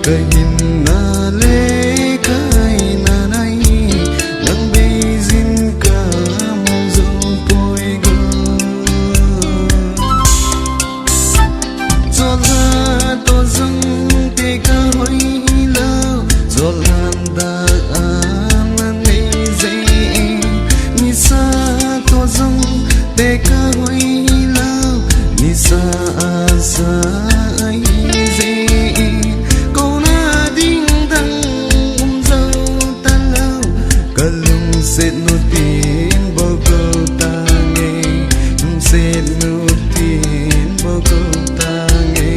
cái nhìn na lê cái na nay nắng bê zin cả mong dâu bôi gơ gió la to dâng tê ca hỏi lâu gió lan ta an nê dê ni sa to dâng tê ca hỏi lâu ni sa sa ai dê Kalungset no tin bogo tange Set no tin bogo tange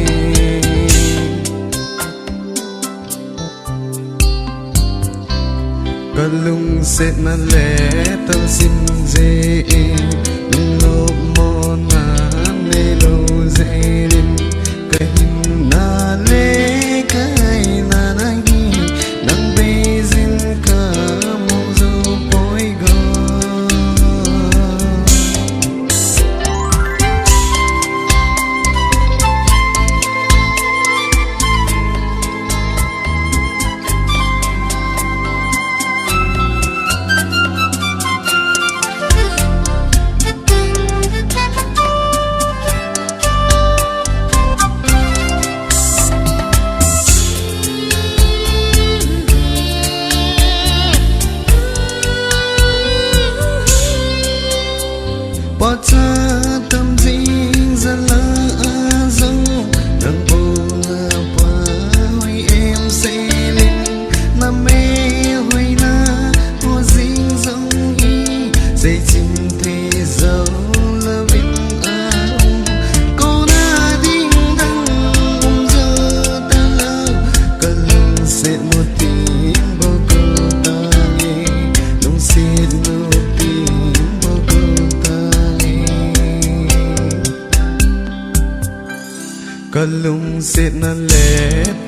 Kalungset na le tao xin dê Nung lộp mò na nê lâu dê lên Cái hình na lê cái na nai Nang bê zin ka bỏ cha tâm dinh ra la dâng đang bồ là qua hỏi em sẽ lên nam mê hỏi na hoa dinh dâng y dây chim thế dấu là vinh áo cô na đinh đăng giờ ta lâu cả lần sẽ một tiếng bao câu ta nghe đông xin một tiếng bao câu ta Kalungset na le